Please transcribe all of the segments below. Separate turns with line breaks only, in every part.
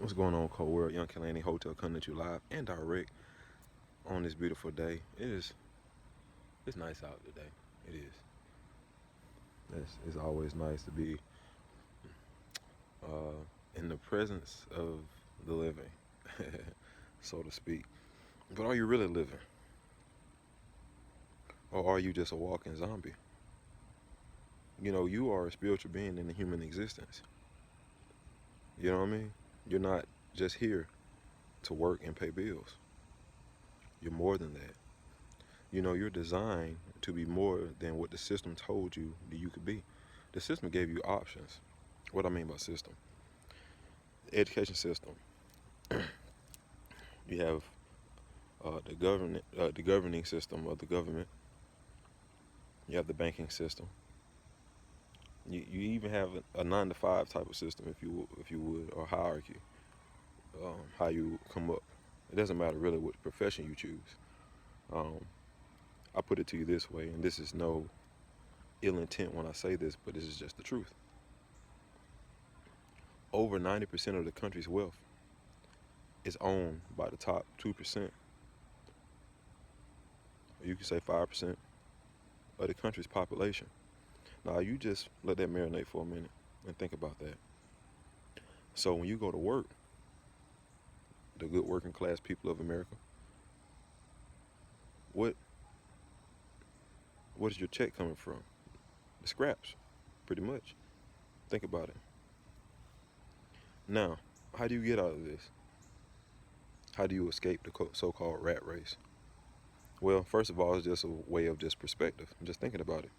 What's going on, Cold World? Young K.LaNe Hotel coming at you live and direct on this beautiful day. It's nice out today. It is. It's always nice to be in the presence of the living, so to speak. But are you really living? Or are you just a walking zombie? You know, you are a spiritual being in the human existence. You know what I mean? You're not just here to work and pay bills. You're more than that. You know, you're designed to be more than what the system told you that you could be. The system gave you options. What I mean by system? The education system. You have the governing system of the government. You have the banking system. You even have a 9 to 5 type of system, if you would, or hierarchy. How you come up. It doesn't matter really what profession you choose. I put it to you this way, and this is no ill intent when I say this, but this is just the truth. Over 90% of the country's wealth is owned by the top 2%. Or you could say 5% of the country's population. Now, you just let that marinate for a minute and think about that. So when you go to work, the good working class people of America, what is your check coming from? The scraps, pretty much. Think about it. Now, how do you get out of this? How do you escape the so-called rat race? Well, first of all, it's just a way of just perspective. Just thinking about it.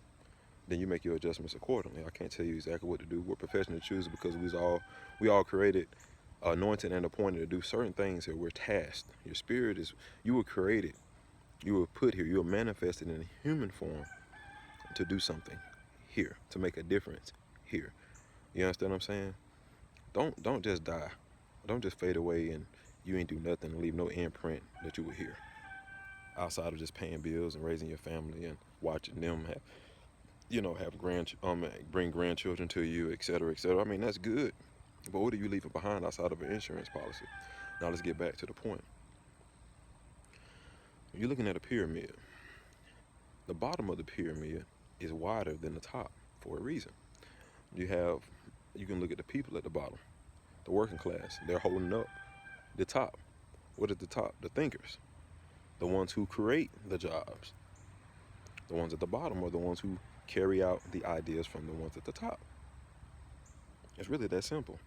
Then you make your adjustments accordingly. I can't tell you exactly what to do, what profession to choose, because we all created, anointed and appointed to do certain things here. We're tasked. Your spirit is, you were created, you were put here, you were manifested in a human form to do something here, to make a difference here. You understand what I'm saying? Don't just die. Don't just fade away and you ain't do nothing and leave no imprint that you were here. Outside of just paying bills and raising your family and watching them bring grandchildren to you, etc., etc. I mean, that's good. But what are you leaving behind outside of an insurance policy? Now let's get back to the point. You're looking at a pyramid. The bottom of the pyramid is wider than the top for a reason. You can look at the people at the bottom, the working class. They're holding up the top. What is the top? The thinkers, the ones who create the jobs. The ones at the bottom are the ones who carry out the ideas from the ones at the top. It's really that simple.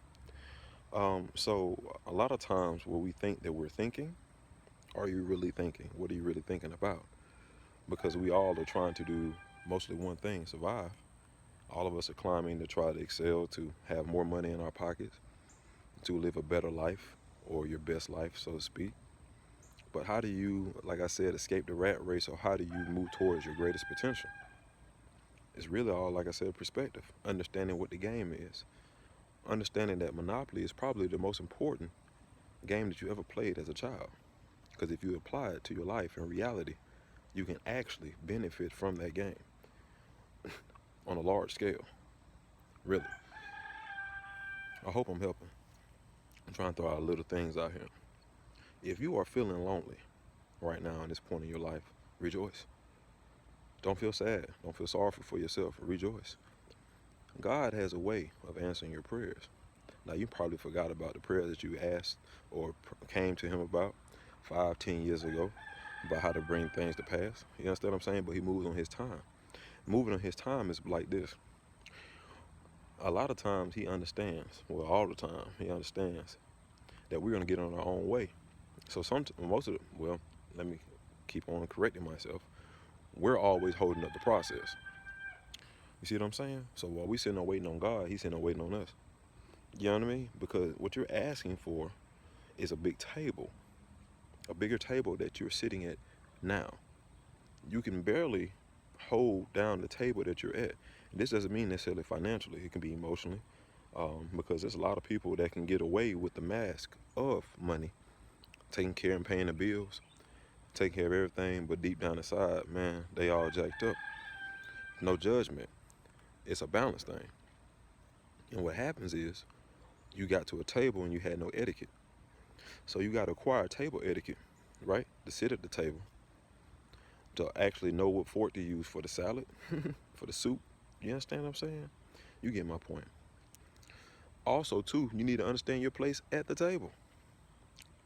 So a lot of times where we think that we're thinking, are you really thinking? What are you really thinking about? Because we all are trying to do mostly one thing, survive. All of us are climbing to try to excel, to have more money in our pockets, to live a better life, or your best life, so to speak. But how do you, like I said, escape the rat race, or how do you move towards your greatest potential? It's really all, like I said, perspective, understanding what the game is. Understanding that Monopoly is probably the most important game that you ever played as a child. Because if you apply it to your life in reality, you can actually benefit from that game on a large scale. Really. I hope I'm helping. I'm trying to throw out little things out here. If you are feeling lonely right now at this point in your life, rejoice. Don't feel sad. Don't feel sorrowful for yourself. Rejoice. God has a way of answering your prayers. Now, you probably forgot about the prayer that you asked or came to him about 5, 10 years ago, about how to bring things to pass. You understand what I'm saying? But he moves on his time. Moving on his time is like this. A lot of times he understands, well, all the time, he understands that we're going to get on our own way. So let me keep on correcting myself. We're always holding up the process. You see what I'm saying? So while we sitting there waiting on God, he's sitting there waiting on us. You know what I mean? Because what you're asking for is a big table, a bigger table that you're sitting at now. You can barely hold down the table that you're at. And this doesn't mean necessarily financially. It can be emotionally, because there's a lot of people that can get away with the mask of money, taking care and paying the bills, taking care of everything, but deep down inside, man, they all jacked up. No judgment. It's a balance thing. And what happens is you got to a table and you had no etiquette. So you got to acquire table etiquette, right? To sit at the table, to actually know what fork to use for the salad, for the soup. You understand what I'm saying? You get my point. Also, too, you need to understand your place at the table.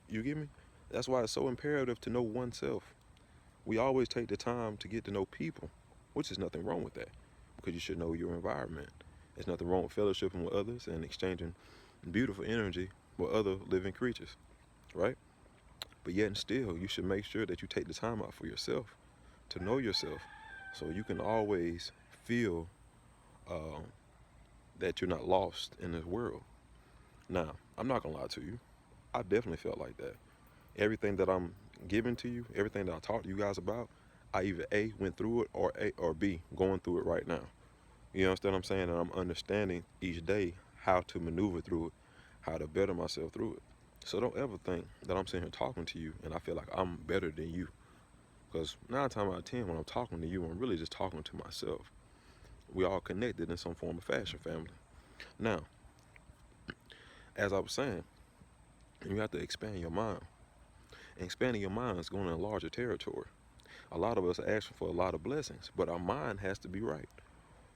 You get me? That's why it's so imperative to know oneself. We always take the time to get to know people, which is nothing wrong with that, because you should know your environment. There's nothing wrong with fellowshipping with others and exchanging beautiful energy with other living creatures, right? But yet and still, you should make sure that you take the time out for yourself, to know yourself, so you can always feel um, that you're not lost in this world. Now, I'm not gonna lie to you. I definitely felt like that. Everything that I'm giving to you, everything that I talked to you guys about, I either A, went through it, or B, going through it right now. You understand what I'm saying? And I'm understanding each day how to maneuver through it, how to better myself through it. So don't ever think that I'm sitting here talking to you and I feel like I'm better than you. Because 9 times out of 10, when I'm talking to you, I'm really just talking to myself. We all connected in some form of fashion, family. Now, as I was saying, you have to expand your mind. And expanding your mind is going to enlarge your territory. A lot of us are asking for a lot of blessings, but our mind has to be right.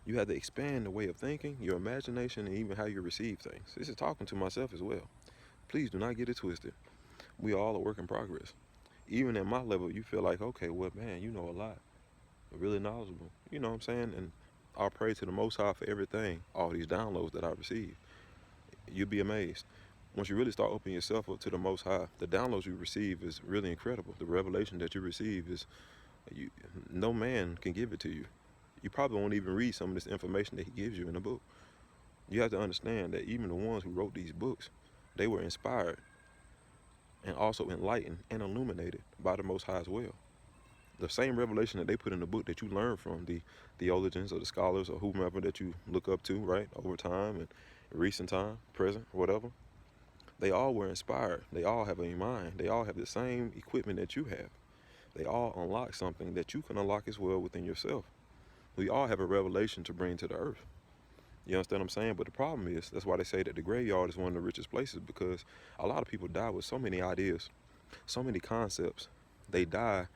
You have to expand the way of thinking, your imagination, and even how you receive things. This is talking to myself as well. Please do not get it twisted. We all a work in progress. Even at my level, you feel like, okay, well, man, you know a lot. You're really knowledgeable. You know what I'm saying? And I'll pray to the Most High for everything, all these downloads that I receive. You'll be amazed. Once you really start opening yourself up to the Most High, the downloads you receive is really incredible. The revelation that you receive is, no man can give it to you. You probably won't even read some of this information that he gives you in a book. You have to understand that even the ones who wrote these books, they were inspired and also enlightened and illuminated by the Most High as well. The same revelation that they put in the book that you learn from the theologians or the scholars or whomever that you look up to, right, over time and recent time, present, whatever, they all were inspired. They all have a mind. They all have the same equipment that you have. They all unlock something that you can unlock as well within yourself. We all have a revelation to bring to the earth. You understand what I'm saying? But the problem is, that's why they say that the graveyard is one of the richest places, because a lot of people die with so many ideas, so many concepts. They die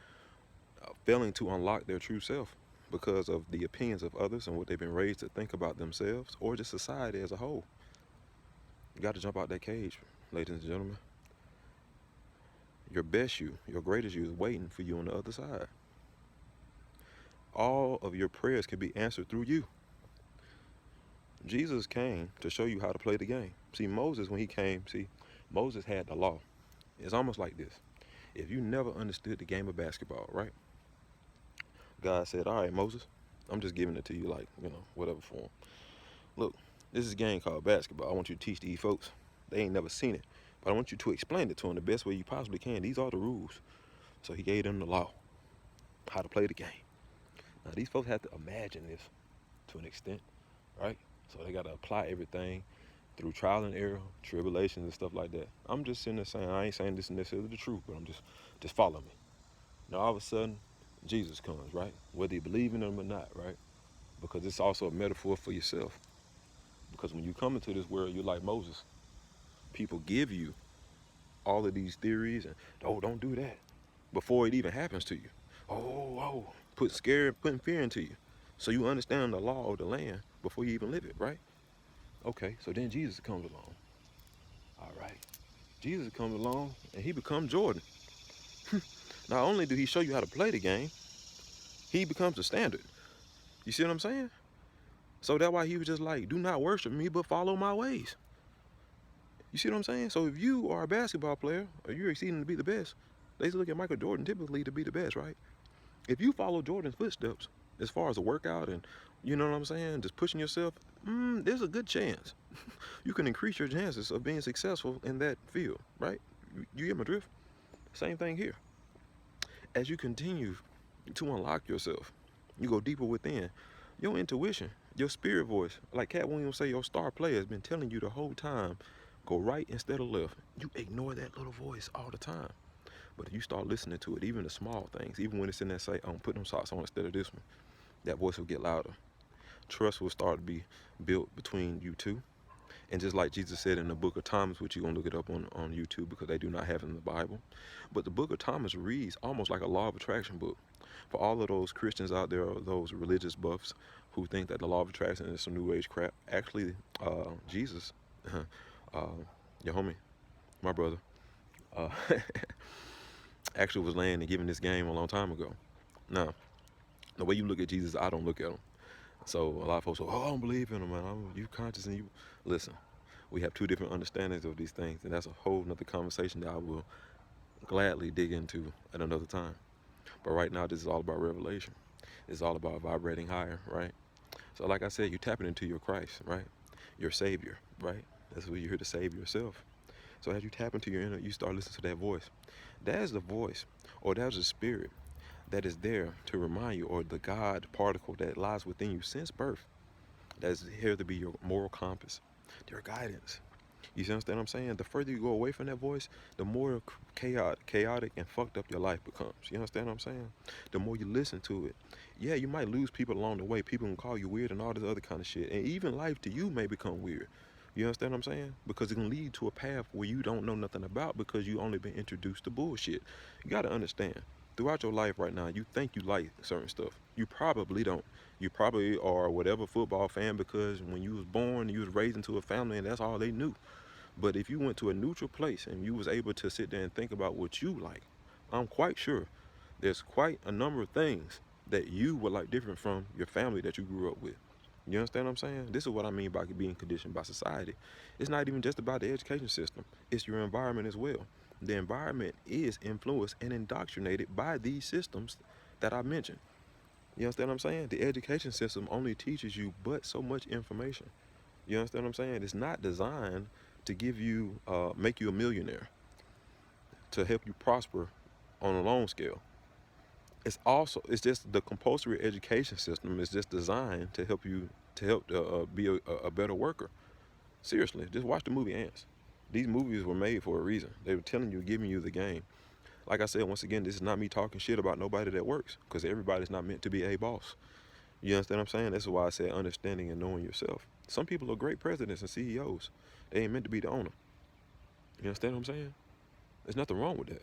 failing to unlock their true self because of the opinions of others and what they've been raised to think about themselves or just society as a whole. You got to jump out that cage, ladies and gentlemen. Your best you, your greatest you is waiting for you on the other side. All of your prayers can be answered through you. Jesus came to show you how to play the game. See, Moses, when he came, Moses had the law. It's almost like this. If you never understood the game of basketball, right? God said, all right, Moses, I'm just giving it to you like, whatever form. Look, this is a game called basketball. I want you to teach these folks. They ain't never seen it. But I want you to explain it to them the best way you possibly can. These are the rules. So he gave them the law, how to play the game. Now, these folks have to imagine this to an extent, right? So they got to apply everything through trial and error, tribulations and stuff like that. I'm just sitting there saying, I ain't saying this is necessarily the truth, but I'm just follow me. Now, all of a sudden, Jesus comes, right? Whether you believe in him or not, right? Because it's also a metaphor for yourself. Because when you come into this world, you're like Moses. People give you all of these theories and, oh, don't do that before it even happens to you. Putting fear into you. So you understand the law of the land before you even live it, right? Okay, so then Jesus comes along. All right. Jesus comes along and he becomes Jordan. Not only do he show you how to play the game, he becomes the standard. You see what I'm saying? So that's why he was just like, do not worship me, but follow my ways. You see what I'm saying? So if you are a basketball player, or you're exceeding to be the best, they look at Michael Jordan typically to be the best, right? If you follow Jordan's footsteps, as far as a workout and, you know what I'm saying, just pushing yourself, there's a good chance. You can increase your chances of being successful in that field, right? You get my drift? Same thing here. As you continue to unlock yourself, you go deeper within. Your intuition, your spirit voice, like Cat Williams say, your star player has been telling you the whole time, go right instead of left. You ignore that little voice all the time. But if you start listening to it, even the small things, even when it's in there say, I'm putting them socks on instead of this one, that voice will get louder. Trust will start to be built between you two. And just like Jesus said in the book of Thomas, which you're going to look it up on YouTube because they do not have it in the Bible. But the book of Thomas reads almost like a law of attraction book. For all of those Christians out there, those religious buffs who think that the law of attraction is some new age crap, actually, Jesus, uh, your homie, my brother, uh, actually was laying and giving this game a long time ago. Now, the way you look at Jesus, I don't look at him. So a lot of folks say, oh, I don't believe in him, man. You conscious and you... Listen, we have two different understandings of these things, and that's a whole nother conversation that I will gladly dig into at another time. But right now, this is all about revelation. It's all about vibrating higher, right? So like I said, you're tapping into your Christ, right? Your Savior, right? That's what you're here to save yourself. So as you tap into your inner, you start listening to that voice. That is the voice, or that is the spirit that is there to remind you, or the God particle that lies within you since birth, that is here to be your moral compass, your guidance. You understand what I'm saying? The further you go away from that voice, the more chaotic and fucked up your life becomes. You understand what I'm saying? The more you listen to it. Yeah, you might lose people along the way. People can call you weird and all this other kind of shit. And even life to you may become weird. You understand what I'm saying? Because it can lead to a path where you don't know nothing about because you only been introduced to bullshit. You got to understand. Throughout your life right now, you think you like certain stuff. You probably don't. You probably are whatever football fan because when you was born, you was raised into a family and that's all they knew. But if you went to a neutral place and you was able to sit there and think about what you like, I'm quite sure there's quite a number of things that you would like different from your family that you grew up with. You understand what I'm saying? This is what I mean by being conditioned by society. It's not even just about the education system. It's your environment as well. The environment is influenced and indoctrinated by these systems that I mentioned. You understand what I'm saying? The education system only teaches you but so much information. You understand what I'm saying? It's not designed to give you, make you a millionaire, to help you prosper on a long scale. It's just the compulsory education system is just designed to help you, be a better worker. Seriously, just watch the movie Ants. These movies were made for a reason. They were telling you, giving you the game. Like I said, once again, this is not me talking shit about nobody that works, because everybody's not meant to be a boss. You understand what I'm saying? That's why I said understanding and knowing yourself. Some people are great presidents and CEOs. They ain't meant to be the owner. You understand what I'm saying? There's nothing wrong with that.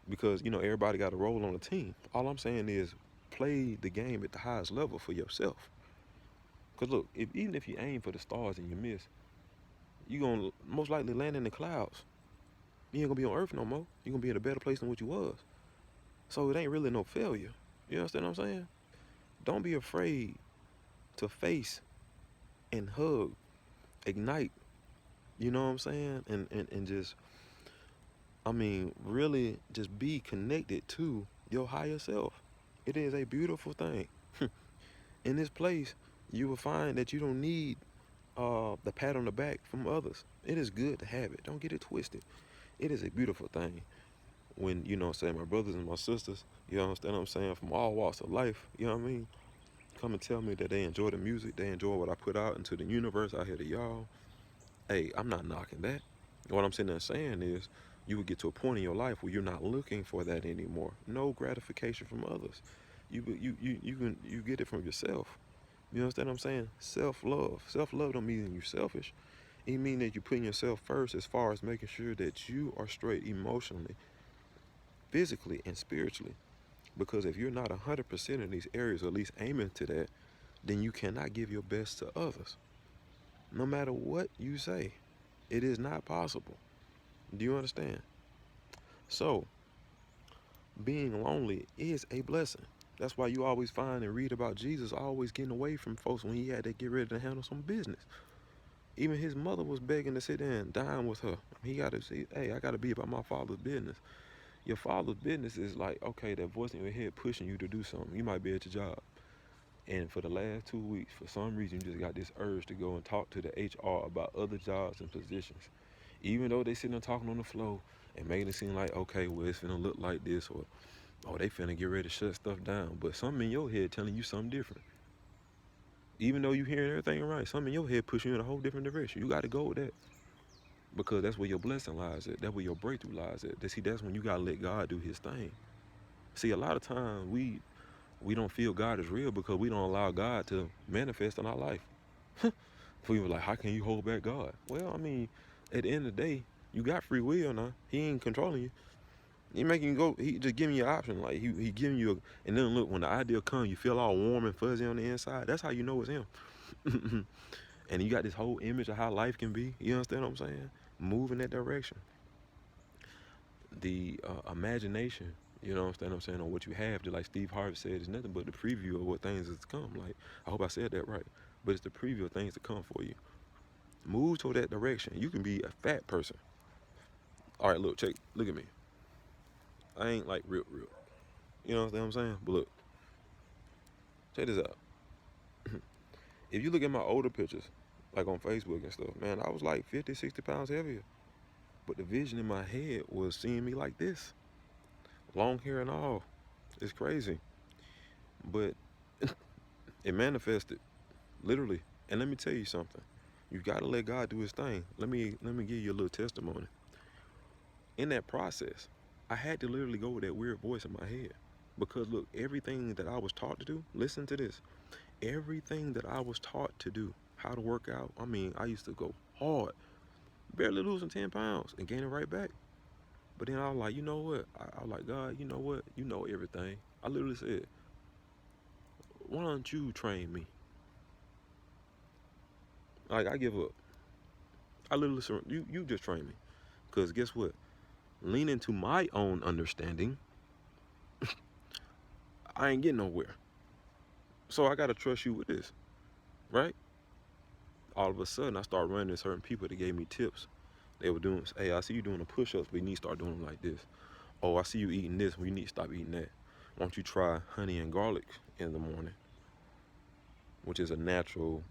Because, everybody got a role on the team. All I'm saying is play the game at the highest level for yourself. Because look, even if you aim for the stars and you miss, you're going to most likely land in the clouds. You ain't going to be on Earth no more. You're going to be in a better place than what you was. So it ain't really no failure. You understand what I'm saying? Don't be afraid to face and hug, ignite, you know what I'm saying? And just, really just be connected to your higher self. It is a beautiful thing. In this place, you will find that you don't need the pat on the back from others. It is good to have it. Don't get it twisted. It is a beautiful thing when, my brothers and my sisters, you understand what I'm saying, from all walks of life, you know what I mean, come and tell me that they enjoy the music, they enjoy what I put out into the universe out here to y'all. Hey, I'm not knocking that. What I'm sitting there saying is you would get to a point in your life where you're not looking for that anymore. No gratification from others. You get it from yourself. You understand what I'm saying? Self-love. Self-love don't mean you're selfish. It means that you're putting yourself first as far as making sure that you are straight emotionally, physically, and spiritually. Because if you're not 100% in these areas, or at least aiming to that, then you cannot give your best to others. No matter what you say, it is not possible. Do you understand? So, being lonely is a blessing. That's why you always find and read about Jesus always getting away from folks when he had to get ready to handle some business. Even his mother was begging to sit there and dine with her. He got to say, hey, I got to be about my father's business. Your father's business is like, okay, that voice in your head pushing you to do something. You might be at your job. And for the last 2 weeks, for some reason, you just got this urge to go and talk to the HR about other jobs and positions. Even though they sitting there talking on the floor and making it seem like, okay, well, it's finna look like this, or, oh, they finna get ready to shut stuff down. But something in your head telling you something different. Even though you hearing everything right, something in your head pushing you in a whole different direction. You got to go with that. Because that's where your blessing lies at. That's where your breakthrough lies at. See, that's when you got to let God do his thing. See, a lot of times we don't feel God is real because we don't allow God to manifest in our life. People like, how can you hold back God? Well, I mean, at the end of the day, you got free will now. He ain't controlling you. He making you go. He just giving you an option. Like he giving you. And then look, when the idea comes, you feel all warm and fuzzy on the inside. That's how you know it's him. And you got this whole image of how life can be. You understand what I'm saying? Move in that direction. The imagination. You know what I'm saying? On what you have. Just like Steve Harvey said, is nothing but the preview of what things is to come. Like, I hope I said that right. But it's the preview of things to come for you. Move toward that direction. You can be a fat person. All right, look, look at me. I ain't like real. You know what I'm saying? But look, check this out. If you look at my older pictures, like on Facebook and stuff, man, I was like 50, 60 pounds heavier. But the vision in my head was seeing me like this. Long hair and all. It's crazy. But it manifested, literally. And let me tell you something. You gotta let God do his thing. Let me give you a little testimony. In that process, I had to literally go with that weird voice in my head. Because look, everything that I was taught to do, listen to this. Everything that I was taught to do, how to work out, I mean, I used to go hard, barely losing 10 pounds and gaining right back. But then I was like, you know what? I was like, God, you know what? You know everything. I literally said, why don't you train me? Like, I give up. I literally said, you just train me. Because guess what? Leaning to my own understanding, I ain't getting nowhere. So I got to trust you with this, right? All of a sudden, I started running into certain people that gave me tips. They were doing, hey, I see you doing the push-ups, but you need to start doing them like this. Oh, I see you eating this, well, you need to stop eating that. Why don't you try honey and garlic in the morning, which is a natural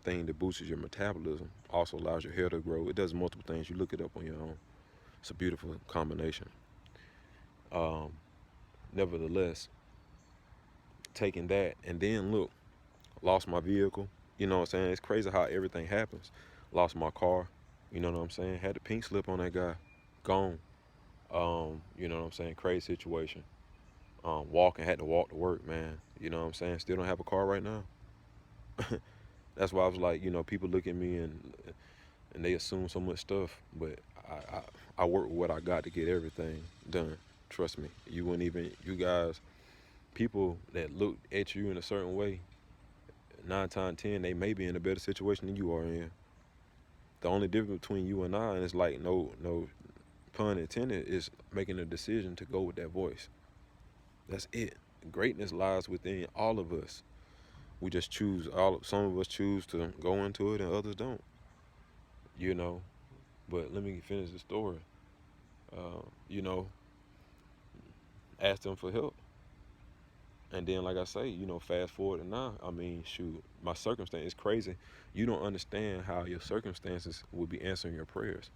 thing that boosts your metabolism, also allows your hair to grow. It does multiple things. You look it up on your own. It's a beautiful combination. Nevertheless, taking that, and then look, lost my vehicle. You know what I'm saying? It's crazy how everything happens. Lost my car. You know what I'm saying? Had the pink slip on that guy. Gone. You know what I'm saying? Crazy situation. Had to walk to work, man. You know what I'm saying? Still don't have a car right now. That's why I was like, you know, people look at me and they assume so much stuff, but I work with what I got to get everything done. Trust me. You wouldn't even, you guys, people that look at you in a certain way, 9 times 10, they may be in a better situation than you are in. The only difference between you and I, and it's like no pun intended, is making a decision to go with that voice. That's it. Greatness lies within all of us. We just choose. Some of us choose to go into it, and others don't. You know. But let me finish the story. You know, ask them for help, and then, like I say, you know, fast forward to now. I mean, shoot, my circumstance is crazy. You don't understand how your circumstances would be answering your prayers.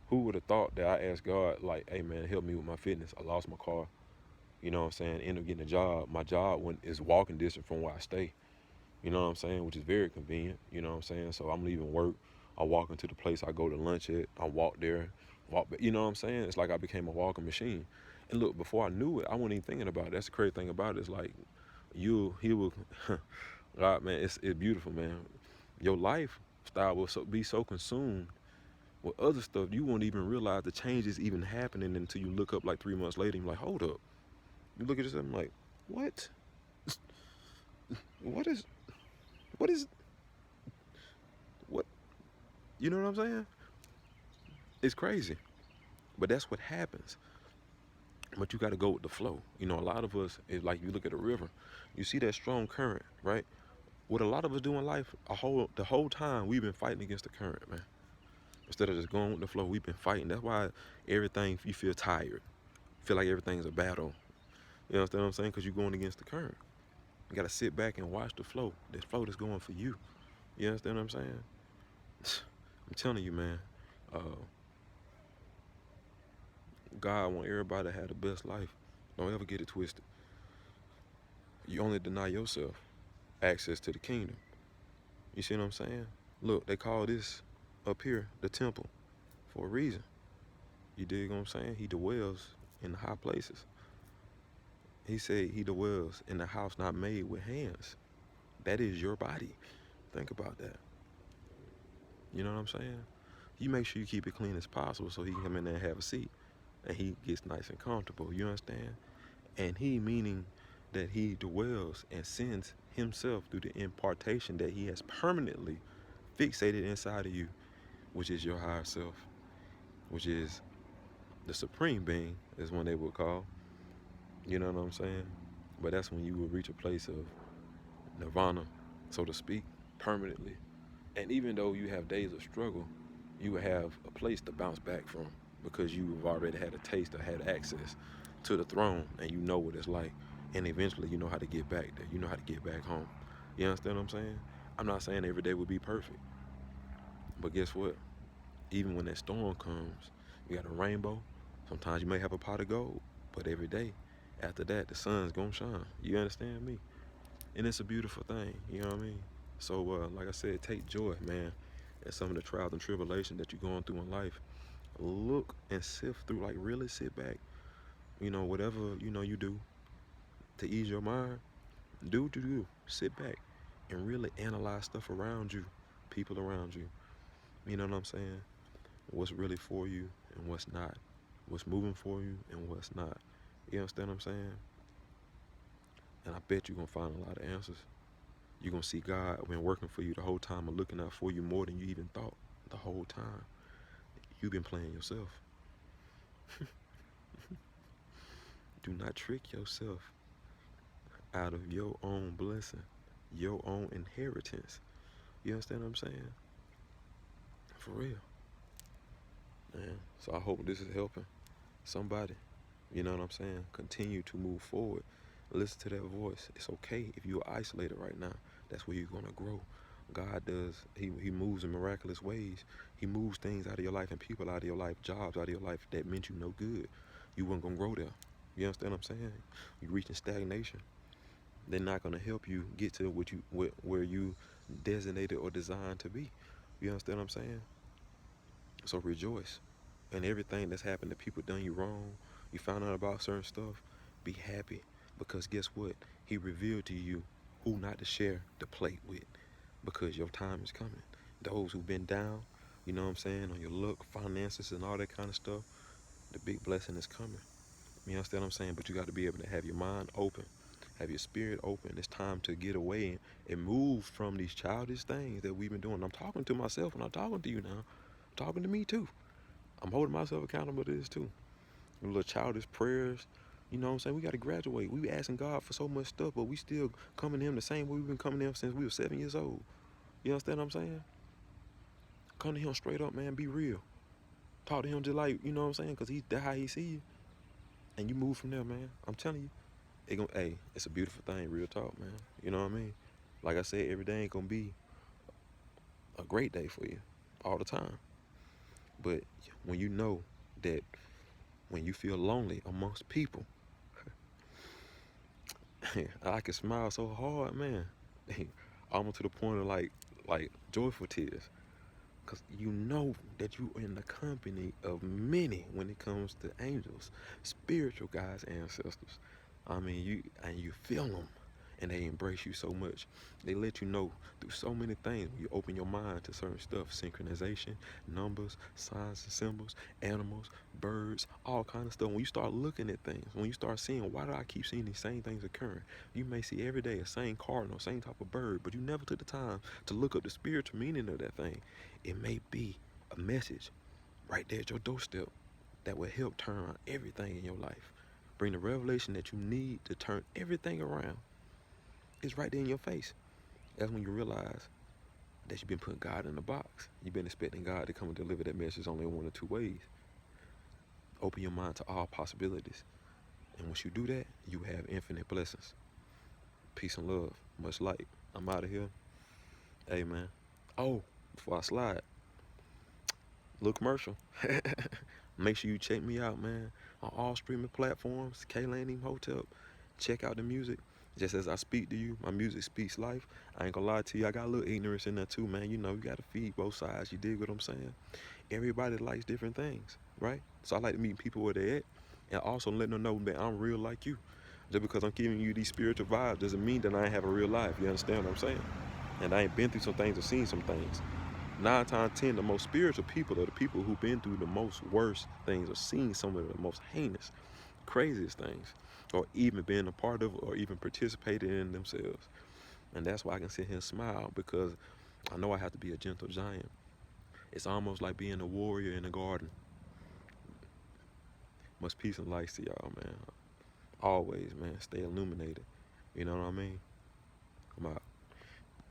Who would have thought that I asked God, like, hey man, help me with my fitness. I lost my car. You know what I'm saying? End up getting a job. My job is walking distance from where I stay. You know what I'm saying? Which is very convenient. You know what I'm saying? So I'm leaving work. I walk into the place I go to lunch at. I walk there. Walk back. You know what I'm saying? It's like I became a walking machine. And look, before I knew it, I wasn't even thinking about it. That's the crazy thing about it. It's like he will, God, man, it's beautiful, man. Your lifestyle will be so consumed with other stuff, you won't even realize the change is even happening until you look up like 3 months later and you're like, hold up. You look at yourself and like, what? What is, what is, what? You know what I'm saying? It's crazy. But that's what happens. But you got to go with the flow. You know, a lot of us, is like you look at a river, you see that strong current, right? What a lot of us do in life, the whole time we've been fighting against the current, man. Instead of just going with the flow, we've been fighting. That's why everything, you feel tired. Feel like everything's a battle. You understand what I'm saying? Because you're going against the current. You got to sit back and watch the flow. The flow that's going for you. You understand what I'm saying? I'm telling you, man. God want everybody to have the best life. Don't ever get it twisted. You only deny yourself access to the kingdom. You see what I'm saying? Look, they call this up here the temple for a reason. You dig what I'm saying? He dwells in the high places. He said he dwells in the house not made with hands. That is your body. Think about that. You know what I'm saying? You make sure you keep it clean as possible so he can come in there and have a seat and he gets nice and comfortable. You understand? And he meaning that he dwells and sends himself through the impartation that he has permanently fixated inside of you, which is your higher self, which is the supreme being, is one they would call. You know what I'm saying? But that's when you will reach a place of nirvana, so to speak, permanently. And even though you have days of struggle, you will have a place to bounce back from because you've already had a taste or had access to the throne and you know what it's like. And eventually you know how to get back there. You know how to get back home. You understand what I'm saying? I'm not saying every day will be perfect. But guess what? Even when that storm comes, you got a rainbow. Sometimes you may have a pot of gold. But every day after that, the sun's going to shine. You understand me? And it's a beautiful thing. You know what I mean? So, like I said, take joy, man, at some of the trials and tribulations that you're going through in life. Look and sift through, like really sit back. You know, whatever, you know, you do to ease your mind, do what you do. Sit back and really analyze stuff around you, people around you. You know what I'm saying? What's really for you and what's not. What's moving for you and what's not. You understand what I'm saying? And I bet you're going to find a lot of answers. You're going to see God been working for you the whole time and looking out for you more than you even thought the whole time. You've been playing yourself. Do not trick yourself out of your own blessing, your own inheritance. You understand what I'm saying? For real. Man. So I hope this is helping somebody. You know what I'm saying? Continue to move forward. Listen to that voice. It's okay if you're isolated right now. That's where you're going to grow. God does, he moves in miraculous ways. He moves things out of your life and people out of your life, jobs out of your life that meant you no good. You weren't going to grow there. You understand what I'm saying? You're reaching stagnation. They're not going to help you get to where you designated or designed to be. You understand what I'm saying? So rejoice. And everything that's happened to people done you wrong, you found out about certain stuff, be happy. Because guess what? He revealed to you who not to share the plate with. Because your time is coming. Those who've been down, you know what I'm saying, on your luck, finances, and all that kind of stuff, the big blessing is coming. You understand what I'm saying? But you got to be able to have your mind open, have your spirit open. It's time to get away and move from these childish things that we've been doing. I'm talking to myself and I'm talking to you now. I'm talking to me too. I'm holding myself accountable to this too. Little childish prayers. You know what I'm saying? We got to graduate. We asking God for so much stuff, but we still coming to him the same way we've been coming to him since we were 7 years old. You understand what I'm saying? Come to him straight up, man. Be real. Talk to him just like, you know what I'm saying? Because that's how he see you. And you move from there, man. I'm telling you. It's a beautiful thing, real talk, man. You know what I mean? Like I said, every day ain't going to be a great day for you all the time. But when you know that when you feel lonely amongst people, I can smile so hard, man. Almost to the point of like joyful tears. Because you know that you are in the company of many when it comes to angels, spiritual guides, ancestors. I mean, you feel them, and they embrace you so much. They let you know through so many things. When you open your mind to certain stuff, synchronization, numbers, signs and symbols, animals, birds, all kind of stuff. When you start looking at things, when you start seeing, why do I keep seeing these same things occurring? You may see every day a same cardinal, same type of bird, but you never took the time to look up the spiritual meaning of that thing. It may be a message right there at your doorstep that will help turn around everything in your life. Bring the revelation that you need to turn everything around. It's right there in your face. That's when you realize that you've been putting God in a box. You've been expecting God to come and deliver that message only in one or two ways. Open your mind to all possibilities. And once you do that, you have infinite blessings. Peace and love. Much light. I'm out of here. Hey, man. Oh, before I slide, little commercial. Make sure you check me out, man, on all streaming platforms. K.LaNe Hotel. Check out the music. Just as I speak to you, my music speaks life. I ain't gonna lie to you, I got a little ignorance in there too, man. You know, you gotta feed both sides. You dig what I'm saying? Everybody likes different things, right? So I like to meet people where they at, and also letting them know that I'm real like you. Just because I'm giving you these spiritual vibes doesn't mean that I ain't have a real life. You understand what I'm saying? And I ain't been through some things or seen some things. 9 times 10, the most spiritual people are the people who've been through the most worst things or seen some of the most heinous, craziest things, or even been a part of or even participated in themselves. And that's why I can sit here and smile, because I know I have to be a gentle giant. It's almost like being a warrior in a garden. Much peace and light to y'all, man. Always, man, stay illuminated. You know what I mean? I'm out.